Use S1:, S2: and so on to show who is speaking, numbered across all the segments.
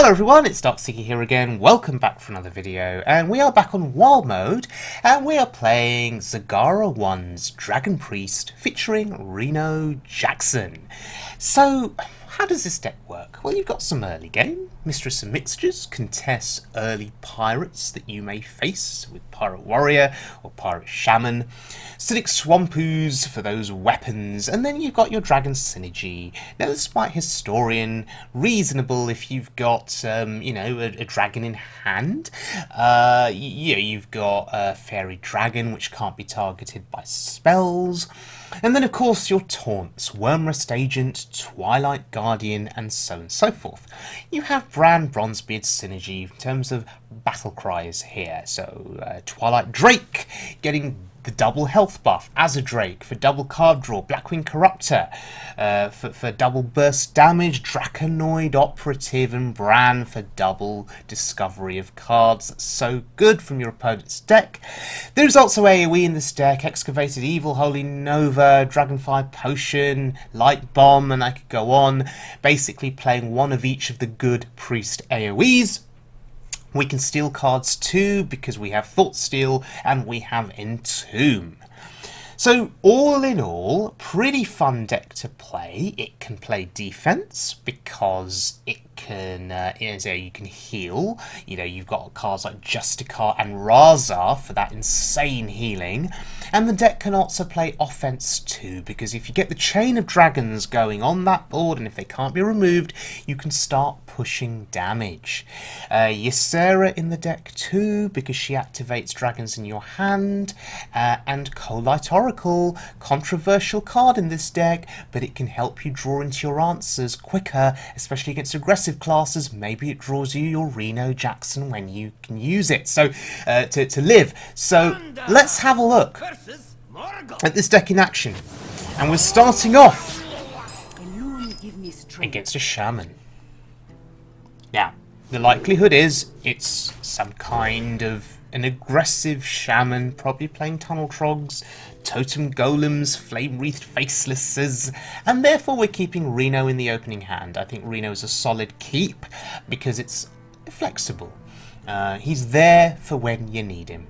S1: Hello everyone, it's Darkseeker here again. Welcome back for another video, and we are back on Wild Mode, and we are playing Zangra1's Dragon Priest featuring Reno Dragon. So, how does this deck work? Well, you've got some early game. Mistress of Mixtures contests early pirates that you may face with Pirate Warrior or Pirate Shaman. Acidic Swampoos for those weapons, and then you've got your Dragon Synergy. Now, despite Historian, reasonable if you've got, you know, a dragon in hand. You've got a Fairy Dragon, which can't be targeted by spells. And then, of course, your taunts, Wormrest Agent, Twilight Guardian, and so on and so forth. You have Bran Bronzebeard synergy in terms of battle cries here. So, Twilight Drake getting the double health buff, as a Drake for double card draw, Blackwing Corruptor for double burst damage, Draconoid Operative, and Bran for double discovery of cards. That's so good from your opponent's deck. There's also AoE in this deck: Excavated Evil, Holy Nova, Dragonfire Potion, Light Bomb, and I could go on. Basically playing one of each of the good priest AoEs. We can steal cards too, because we have Thought Steal and we have Entomb. So, all in all, pretty fun deck to play. It can play defense because it can, you can heal. You know, you've got cards like Justicar and Raza for that insane healing. And the deck can also play offense too, because if you get the chain of dragons going on that board, and if they can't be removed, you can start pushing damage. Ysera in the deck too, because she activates dragons in your hand. And Colite Oracle, controversial card in this deck, but it can help you draw into your answers quicker, especially against aggressive classes. Maybe it draws you your Reno Dragon when you can use it to live. So let's have a look at this deck in action. And we're starting off against a Shaman. Now, the likelihood is it's some kind of an aggressive Shaman, probably playing Tunnel Trogs, Totem Golems, Flame-Wreathed Facelesses, and therefore we're keeping Reno in the opening hand. I think Reno is a solid keep because it's flexible. He's there for when you need him.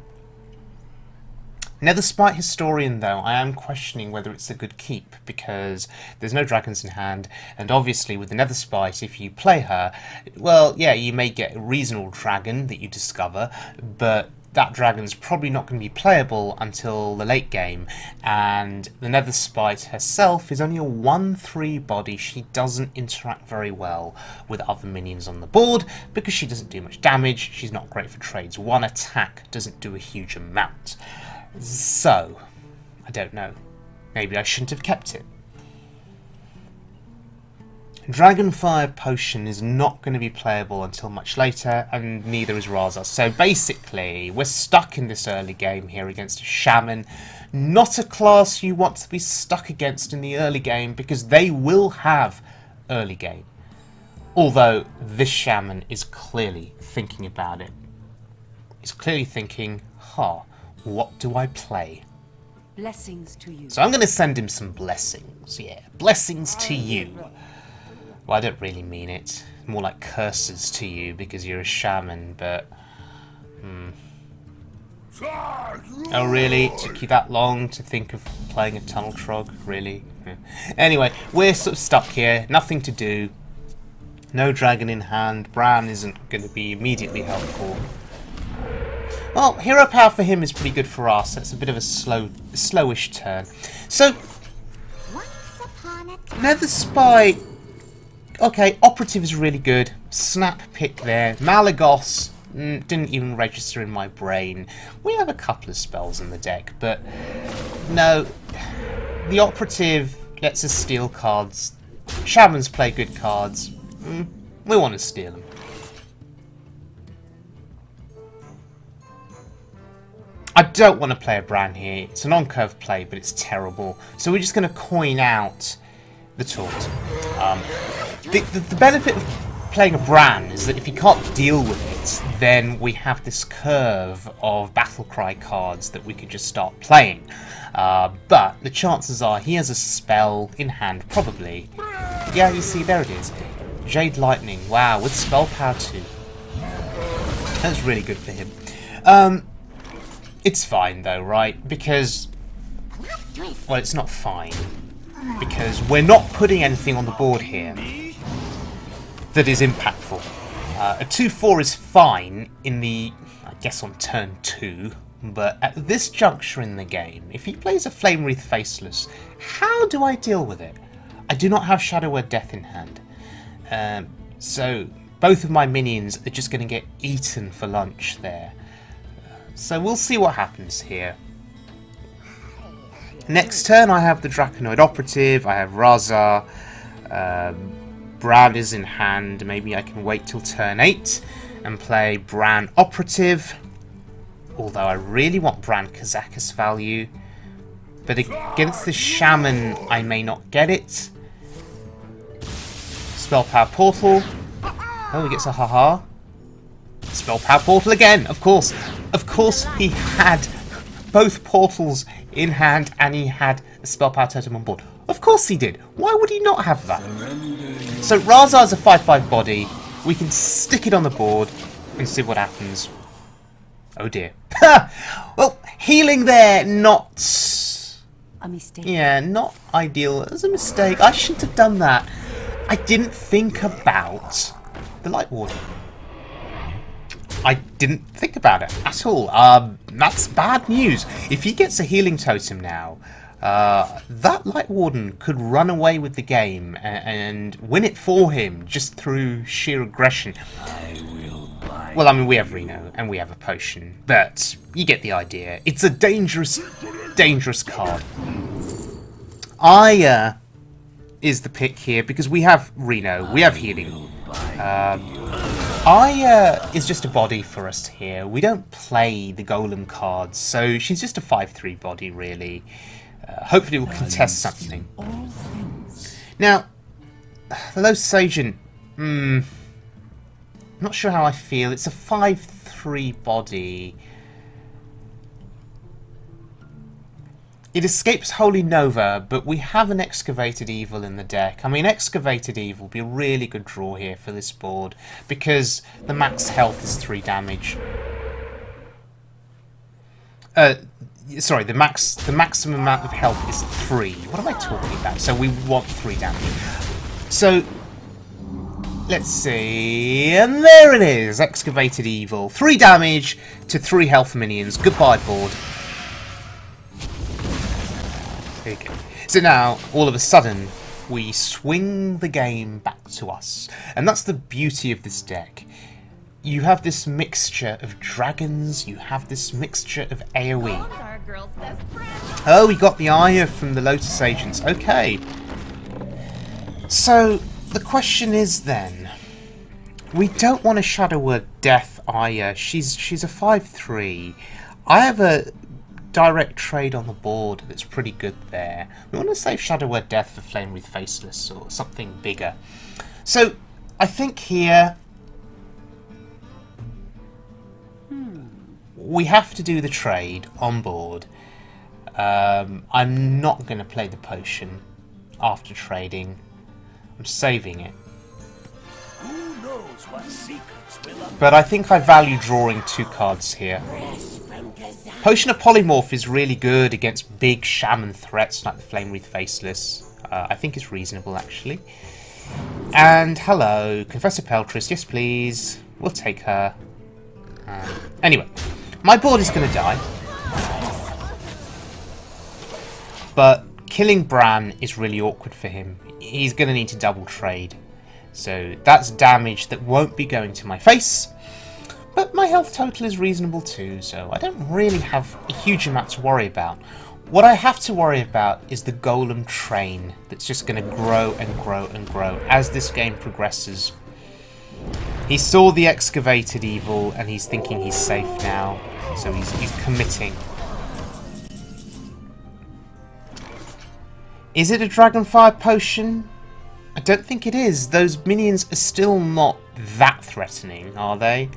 S1: Now, despite Historian, though, I am questioning whether it's a good keep, because there's no dragons in hand, and obviously with the Nether Spite, if you play her, well, yeah, you may get a reasonable dragon that you discover, but that dragon's probably not going to be playable until the late game, and the Nether Spite herself is only a 1/3 body. She doesn't interact very well with other minions on the board, because she doesn't do much damage. She's not great for trades. One attack doesn't do a huge amount. So, I don't know. Maybe I shouldn't have kept it. Dragonfire Potion is not going to be playable until much later, and neither is Raza. So basically, we're stuck in this early game here against a Shaman. Not a class you want to be stuck against in the early game, because they will have early game. Although, this Shaman is clearly thinking about it. He's clearly thinking, what do I play?
S2: Blessings to you.
S1: So I'm going to send him some blessings. Yeah, blessings to you. Well, I don't really mean it. More like curses to you because you're a Shaman, but... Oh, really? It took you that long to think of playing a Tunnel Trog? Really? Yeah. Anyway, we're sort of stuck here. Nothing to do. No dragon in hand. Bran isn't going to be immediately helpful. Well, hero power for him is pretty good for us. It's a bit of a slowish turn. So, Nether Spite. Okay, Operative is really good. Snap pick there. Malagos didn't even register in my brain. We have a couple of spells in the deck, but no. The Operative lets us steal cards. Shamans play good cards. We want to steal them. I don't want to play a Bran here. It's an on-curve play, but it's terrible. So we're just going to coin out the taunt. The benefit of playing a Bran is that if he can't deal with it, then we have this curve of Battlecry cards that we could just start playing. But the chances are he has a spell in hand, probably. Yeah, you see, there it is. Jade Lightning. Wow, with spell power too. That's really good for him. It's fine though, right? Because, well, it's not fine. Because we're not putting anything on the board here that is impactful. A 2-4 is fine in the, I guess, on turn 2. But at this juncture in the game, if he plays a Flame Wreath Faceless, how do I deal with it? I do not have Shadow Word Death in hand. So both of my minions are just going to get eaten for lunch there. So we'll see what happens here. Next turn I have the Draconoid Operative, I have Raza, Bran is in hand. Maybe I can wait till turn 8 and play Bran Operative. Although I really want Bran Kazakus value. But against the Shaman I may not get it. Spell Power Portal. Oh, he gets a haha. Spell Power Portal again, of course. Of course he had both portals in hand and he had a Spell Power Totem on board. Of course he did. Why would he not have that? So Raza is a 5/5 body. We can stick it on the board and see what happens. Oh dear. Well, healing there, not...
S2: A mistake.
S1: Yeah, not ideal. It was a mistake. I shouldn't have done that. I didn't think about the Light Warden. I didn't think about it at all. That's bad news. If he gets a healing totem now, that Light Warden could run away with the game and win it for him just through sheer aggression. Well, I mean, we have Reno and we have a potion, but you get the idea. It's a dangerous, dangerous card. Aya is the pick here because we have Reno, we have healing. Aya is just a body for us here. We don't play the Golem cards, so she's just a 5/3 body, really. Hopefully we'll contest something. Now, the Lotus Agent, I'm not sure how I feel. It's a 5/3 body. It escapes Holy Nova, but we have an Excavated Evil in the deck. I mean, Excavated Evil would be a really good draw here for this board, because the max health is 3 damage. Sorry, the maximum amount of health is 3. What am I talking about? So we want 3 damage. So, let's see, and there it is, Excavated Evil. 3 damage to 3 health minions. Goodbye, board. There you go. So now, all of a sudden, we swing the game back to us. And that's the beauty of this deck. You have this mixture of dragons, you have this mixture of AoE. Oh, we got the Aya from the Lotus Agents. Okay. So, the question is then, we don't want a Shadow Word Death Aya. She's a 5/3. I have a direct trade on the board that's pretty good there. We want to save Shadow Word Death for Flame Wreath Faceless or something bigger. So, I think here we have to do the trade on board. I'm not going to play the potion after trading. I'm saving it.
S3: Who knows what secrets will
S1: But I think I value drawing 2 cards here. Potion of Polymorph is really good against big shaman threats like the Flame Wreath Faceless. I think it's reasonable, actually. And hello, Confessor Paletress, yes please. We'll take her. Anyway, my board is going to die. But killing Bran is really awkward for him. He's going to need to double trade. So that's damage that won't be going to my face. But my health total is reasonable too, so I don't really have a huge amount to worry about. What I have to worry about is the Golem train that's just going to grow and grow and grow as this game progresses. He saw the Excavated Evil and he's thinking he's safe now, so he's committing. Is it a Dragonfire potion? I don't think it is. Those minions are still not that threatening, are they?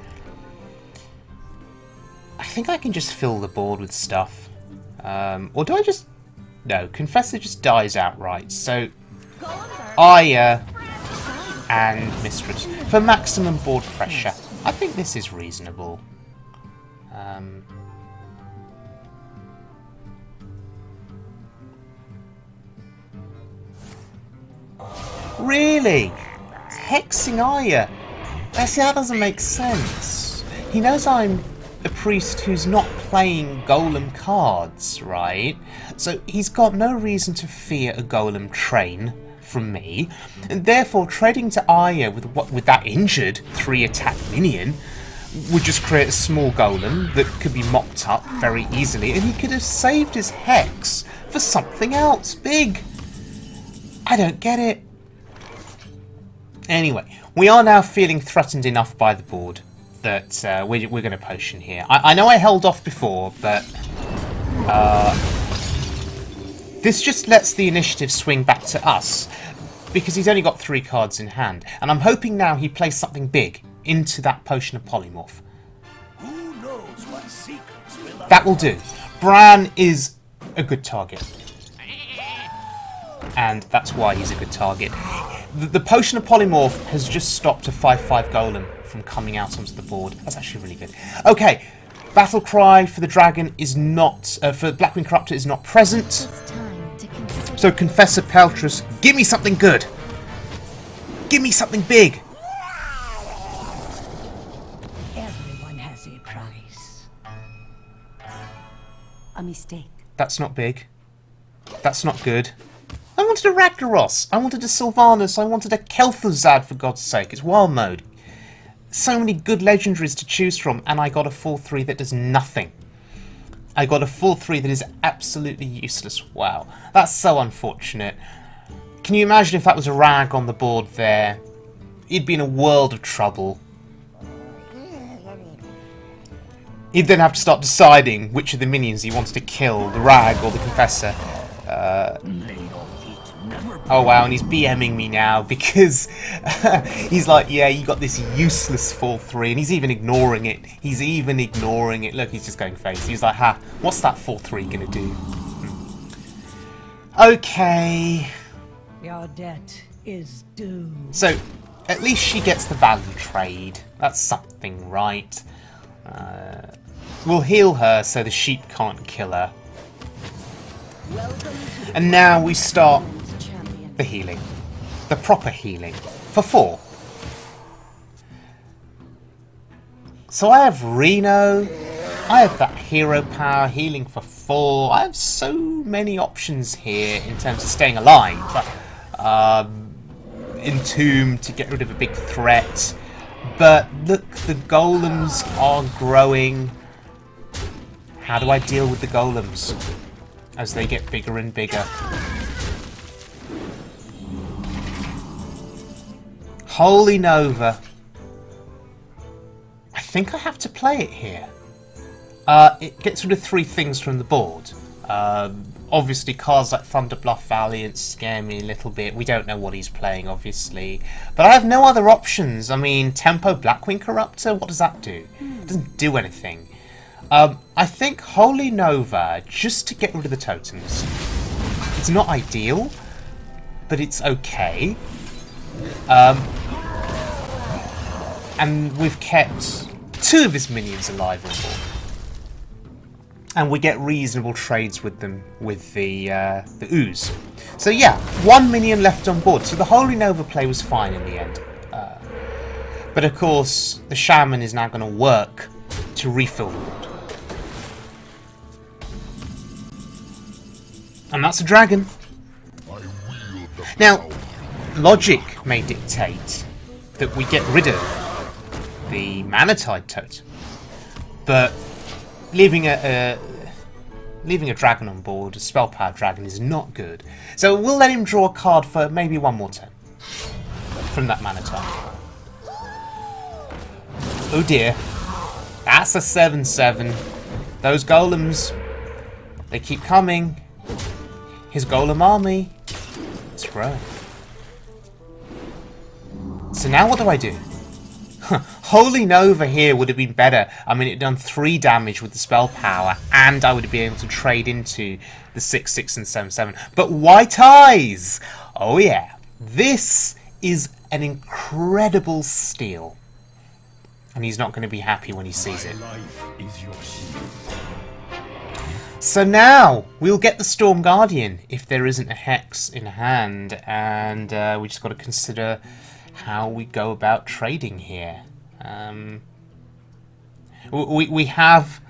S1: I think I can just fill the board with stuff. Or do I just... No, Confessor just dies outright. So, and Mistress for maximum board pressure. I think this is reasonable. Really? Hexing, are you? See, that doesn't make sense. He knows I'm a priest who's not playing golem cards, right? So he's got no reason to fear a golem train from me, and therefore trading to Aya with that injured 3-attack minion would just create a small golem that could be mopped up very easily, and he could have saved his hex for something else big. I don't get it. Anyway, we are now feeling threatened enough by the board that we're going to potion here. I know I held off before, but this just lets the initiative swing back to us, because he's only got 3 cards in hand. And I'm hoping now he plays something big into that potion of polymorph.
S3: Who knows what secrets will
S1: That will do. Bran is a good target. And that's why he's a good target. The potion of polymorph has just stopped a 5/5 golem from coming out onto the board. That's actually really good. Okay, battle cry for the dragon is not for Blackwing Corruptor is not present. So Confessor Paletress, give me something good. Give me something big.
S2: Everyone has a price. A mistake.
S1: That's not big. That's not good. I wanted a Ragnaros. I wanted a Sylvanas. I wanted a Kel'Thuzad, for God's sake. It's wild mode. So many good legendaries to choose from, and I got a 4/3 that does nothing. I got a 4/3 that is absolutely useless. Wow. That's so unfortunate. Can you imagine if that was a Rag on the board there? He'd be in a world of trouble. He'd then have to start deciding which of the minions he wanted to kill, the Rag or the Confessor. Oh wow, and he's BMing me now because he's like, yeah, you got this useless 4/3, and he's even ignoring it. He's even ignoring it. Look, he's just going face. He's like, ha, what's that 4/3 gonna do? Okay.
S2: Your debt is due.
S1: So, at least she gets the value trade. That's something, right? We'll heal her so the sheep can't kill her. And now we start the healing. The proper healing. For 4. So I have Reno. I have that hero power healing for 4. I have so many options here in terms of staying alive. Entomb to get rid of a big threat. But look, the golems are growing. How do I deal with the golems as they get bigger and bigger? Holy Nova. I think I have to play it here. It gets rid of 3 things from the board. Obviously cards like Thunder Bluff Valiant scare me a little bit. We don't know what he's playing, obviously. But I have no other options. I mean, Tempo Blackwing Corruptor, what does that do? It doesn't do anything. I think Holy Nova, just to get rid of the totems. It's not ideal, but it's okay. And we've kept 2 of his minions alive on board. And we get reasonable trades with them with the ooze. So yeah, 1 minion left on board. So the Holy Nova play was fine in the end. But of course, the Shaman is now going to work to refill the board. And that's a dragon. Now, logic may dictate that we get rid of the Manatide totem, but leaving a dragon on board, a spell powered dragon, is not good. So we'll let him draw a card for maybe 1 more turn from that Manatide. Oh dear, that's a 7/7. Those golems, they keep coming. His golem army, it's growing. So now what do I do? Holy Nova here would have been better. I mean, it done 3 damage with the spell power, and I would be able to trade into the 6/6 and 7/7. But White Eyes! Oh yeah, this is an incredible steal. And he's not going to be happy when he sees it.
S3: Life is your shield.
S1: So now we'll get the Storm Guardian if there isn't a Hex in hand, and we just got to consider how we go about trading here. We have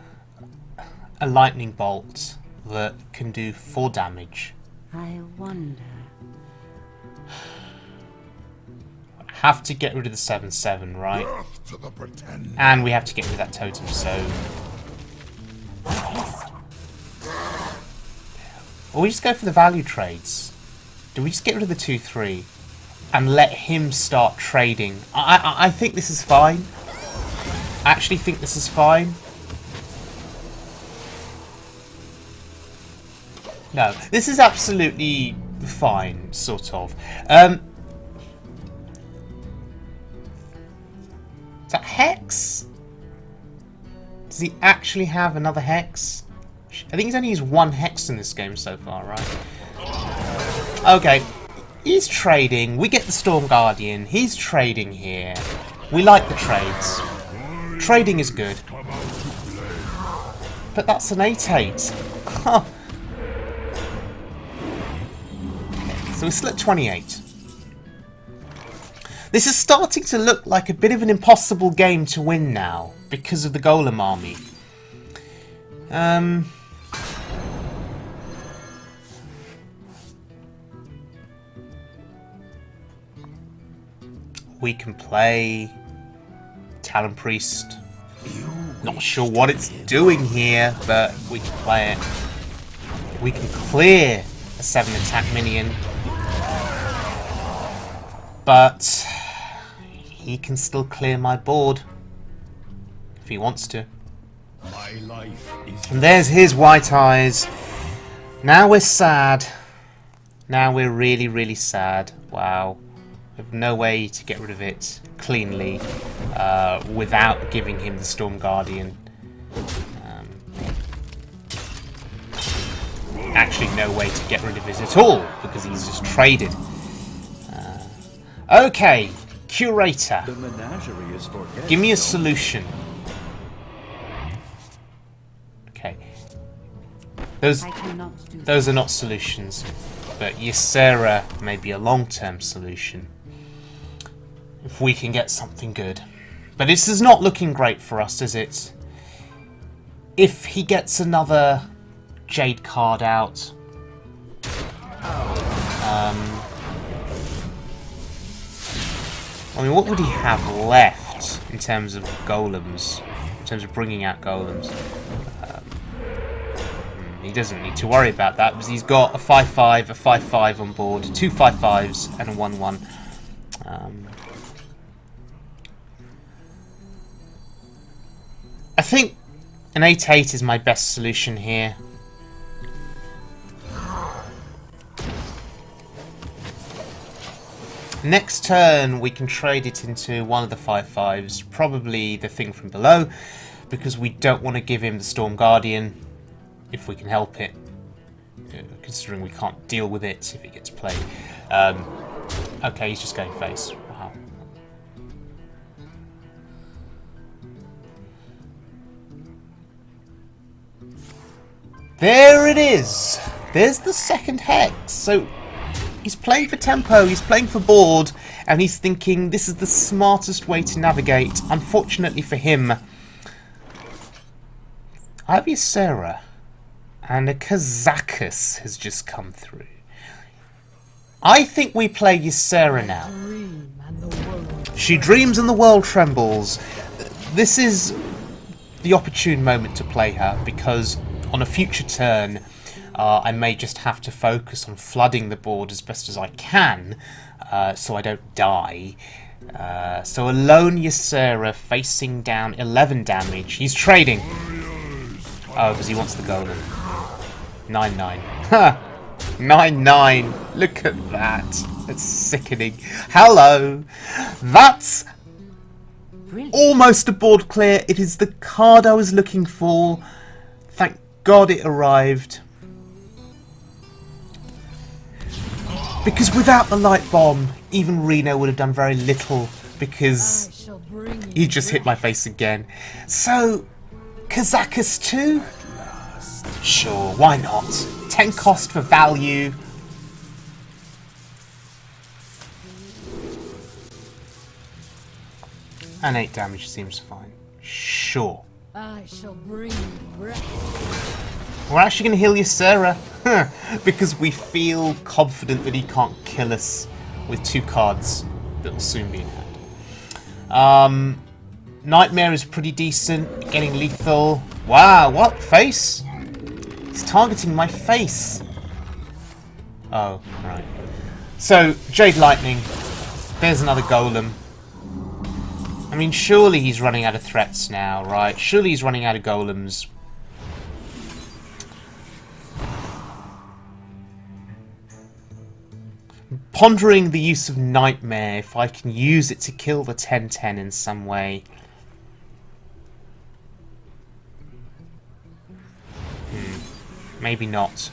S1: a lightning bolt that can do 4 damage.
S2: I wonder.
S1: Have to get rid of the 7/7, right?
S3: Death to the pretender.
S1: And we have to get rid of that totem, so... Or we just go for the value trades. Do we just get rid of the 2/3 and let him start trading? I think this is fine. I actually think this is fine. No, this is absolutely fine, sort of. Is that Hex? Does he actually have another Hex? I think he's only used 1 Hex in this game so far, right? Okay. He's trading. We get the Storm Guardian. He's trading here. We like the trades. Trading is good. But that's an 8/8. Huh. Okay, so we're still at 28. This is starting to look like a bit of an impossible game to win now because of the Golem army. We can play Talon Priest. Not sure what it's doing here, but we can play it. We can clear a 7 attack minion. But he can still clear my board if he wants to.
S3: My life is
S1: And there's his white eyes. Now we're sad. Now we're really, really sad. Wow. We have no way to get rid of it cleanly without giving him the Storm Guardian. Actually, no way to get rid of it at all because he's just traded. Okay, Curator.
S3: the menagerie is for
S1: Give me a solution. Okay. Those are not solutions, but Ysera may be a long-term solution. If we can get something good. But this is not looking great for us, is it? If he gets another Jade card out... I mean, what would he have left in terms of golems? In terms of bringing out golems? He doesn't need to worry about that because he's got a 5/5, a 5/5 on board, 2 5/5s, and a 1/1. I think an 8/8 is my best solution here. Next turn we can trade it into one of the 5/5s, probably the thing from below, because we don't want to give him the Storm Guardian if we can help it, considering we can't deal with it if it gets played. Okay, he's just going face. Wow. There it is! There's the second Hex. So he's playing for tempo, he's playing for board, and he's thinking this is the smartest way to navigate. Unfortunately for him, I have Ysera, and a Kazakus has just come through. I think we play Ysera now. She dreams and the world trembles. This is the opportune moment to play her, because on a future turn, I may just have to focus on flooding the board as best as I can, so I don't die. So a lone Ysera facing down 11 damage. He's trading. Oh, because he wants the golem. 9/9. Ha! 9/9. Look at that. It's sickening. Hello. That's almost a board clear. It is the card I was looking for. Thank God it arrived. Because without the light bomb, even Reno would have done very little, because he just hit my face again. So, Kazakus 2? Sure, why not? 10 cost for value. And 8 damage seems fine. Sure.
S2: I shall bring you rest.
S1: We're actually going to heal Ysera, because we feel confident that he can't kill us with 2 cards that will soon be in hand. Nightmare is pretty decent, getting lethal. Wow, what? Face? It's targeting my face. Oh, right. So, Jade Lightning. There's another golem. I mean, surely he's running out of threats now, right? Surely he's running out of golems. Pondering the use of Nightmare, if I can use it to kill the 10/10 in some way. Maybe not.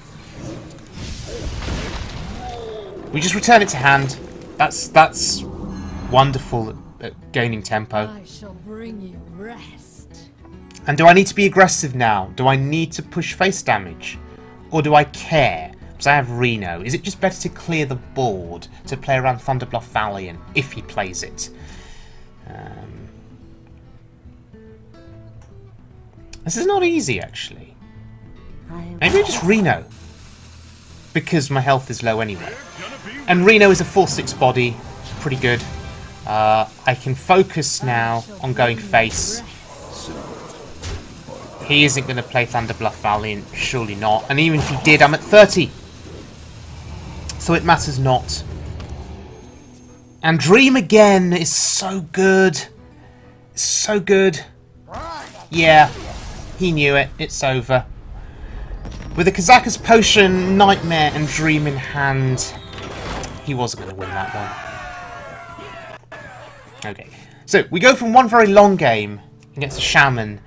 S1: We just return it to hand. That's wonderful at gaining tempo.
S2: I shall bring you rest.
S1: And do I need to be aggressive now? Do I need to push face damage? Or do I care? Because I have Reno. Is it just better to clear the board to play around Thunderbluff Valiant if he plays it? This is not easy, actually. Maybe I just Reno. Because my health is low anyway. And Reno is a 4/6 body. Pretty good. I can focus now on going face. He isn't going to play Thunderbluff Valiant. Surely not. And even if he did, I'm at 30. So it matters not. And Dream again is so good. So good. Yeah. He knew it. It's over. With a Kazakus Potion, Nightmare, and Dream in hand, he wasn't going to win that one. Okay, so we go from one very long game against a Shaman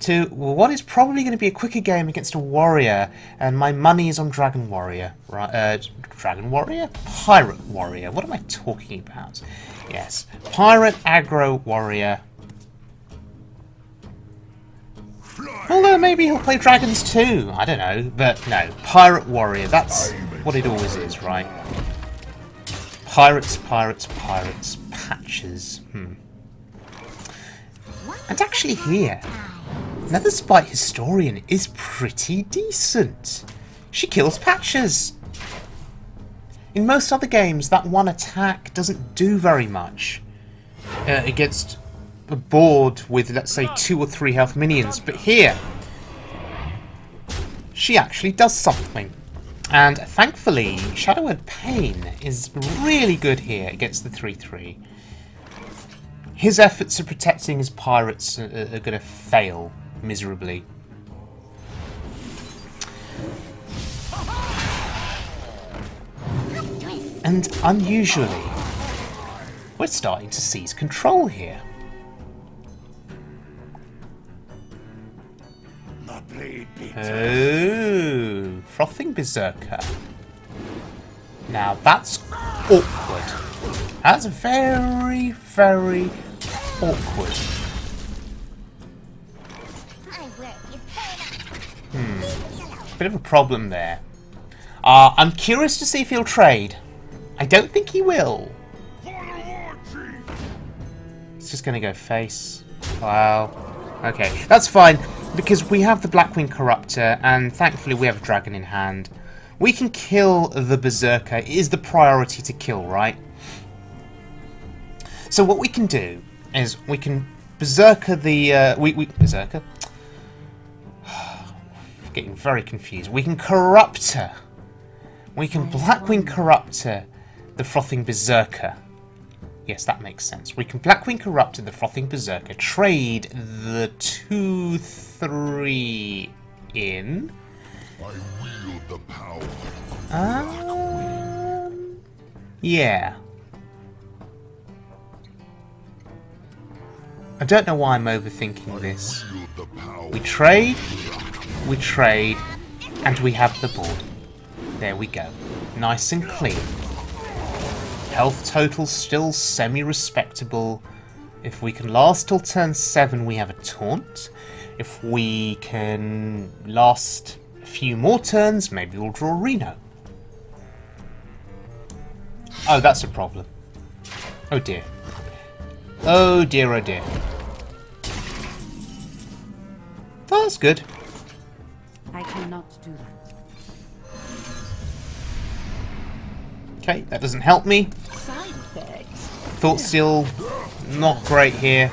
S1: to what is probably going to be a quicker game against a Warrior, and my money is on Dragon Warrior. Right, Dragon Warrior? Pirate Warrior. What am I talking about? Yes, Pirate Aggro Warrior. Although maybe he'll play Dragons too, I don't know, but no, Pirate Warrior, that's what it always is, right? Pirates, pirates, pirates, patches, And actually here, Nether Spite Historian is pretty decent. She kills patches. In most other games, that one attack doesn't do very much against a board with, let's say, 2 or 3 health minions, but here she actually does something. And thankfully, Shadow Word Pain is really good here against the 3/3. His efforts of protecting his pirates are going to fail miserably. And unusually, we're starting to seize control here. Oh, Frothing Berserker. Now that's awkward. That's very, very awkward. Bit of a problem there. I'm curious to see if he'll trade. I don't think he will. It's just going to go face. Wow. Okay, that's fine. Because we have the Blackwing Corruptor, and thankfully we have a dragon in hand. We can kill the Berserker. It is the priority to kill, right? So what we can do is we can Berserker the... Berserker? I'm getting very confused. We can Corruptor. We can Blackwing Corruptor the Frothing Berserker. Yes, that makes sense. We can Blackwing Corruptor the Frothing Berserker, trade the 2/3 in.
S3: I wield the power.
S1: Yeah. I don't know why I'm overthinking this. We trade, and we have the board. There we go. Nice and clean. Health total still semi-respectable. If we can last till turn 7, we have a taunt. If we can last a few more turns, maybe we'll draw Reno. Oh, that's a problem. Oh dear. Oh dear, oh dear. Oh, that's good.
S2: I cannot do that.
S1: Okay, that doesn't help me.
S2: Side effects.
S1: Thought Steal, not great here.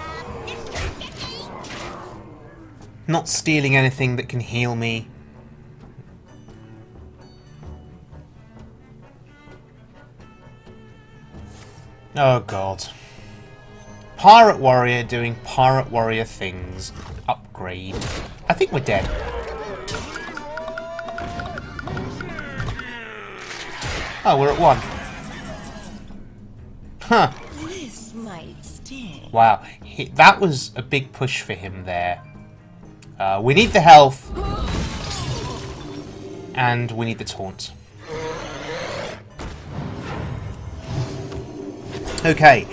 S1: Not stealing anything that can heal me. Oh god. Pirate Warrior doing Pirate Warrior things. Upgrade. I think we're dead. Oh, we're at 1. Huh.
S2: This might sting.
S1: Wow. That was a big push for him there. We need the health. And we need the taunt. Okay.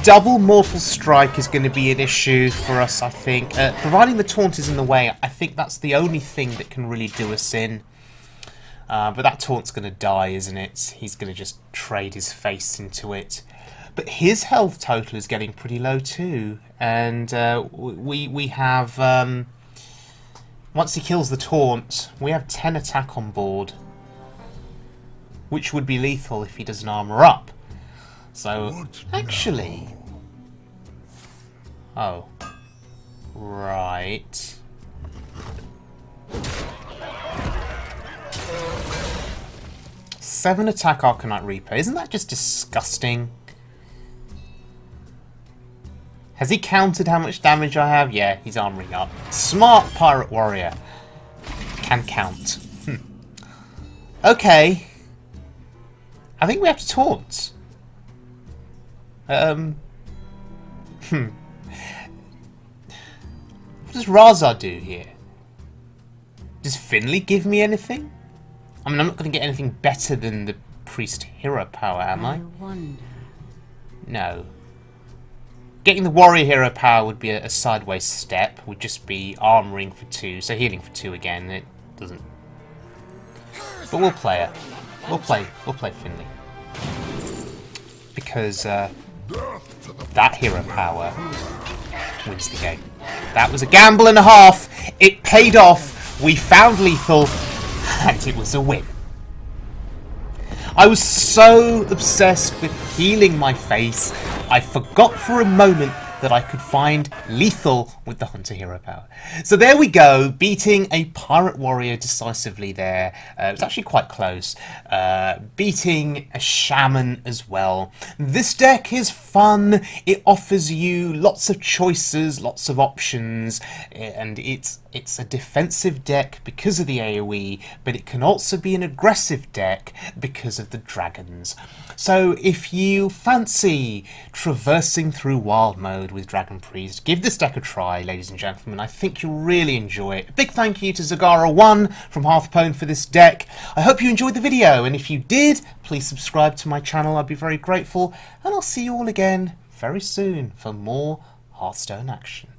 S1: Double Mortal Strike is going to be an issue for us, I think. Providing the taunt is in the way, I think that's the only thing that can really do us in. But that taunt's going to die, isn't it? He's going to just trade his face into it. But his health total is getting pretty low too. And we have... once he kills the taunt, we have 10 attack on board. Which would be lethal if he doesn't armor up. So, actually... Oh. Right. Seven attack Arcanite Reaper. Isn't that just disgusting? Has he counted how much damage I have? Yeah, he's armoring up. Smart Pirate Warrior. Can count. Okay. I think we have to taunt. What does Razar do here? Does Finley give me anything? I mean, I'm not going to get anything better than the Priest Hero power, am I?
S2: I wonder.
S1: No. Getting the Warrior Hero power would be a sideways step. Would just be armoring for 2, so healing for 2 again. It doesn't. But we'll play it. We'll play Finley because that hero power wins the game. That was a gamble and a half. It paid off. We found lethal. And it was a win. I was so obsessed with healing my face, I forgot for a moment that I could find lethal with the Hunter Hero power. So there we go, beating a Pirate Warrior decisively there. It was actually quite close. Beating a Shaman as well. This deck is fun. It offers you lots of choices, lots of options, and it's a defensive deck because of the AoE, but it can also be an aggressive deck because of the dragons. So if you fancy traversing through wild mode with Dragon Priest, give this deck a try, ladies and gentlemen. I think you'll really enjoy it. A big thank you to Zangra1 from Hearthstone for this deck. I hope you enjoyed the video, and if you did, please subscribe to my channel. I'd be very grateful, and I'll see you all again very soon for more Hearthstone action.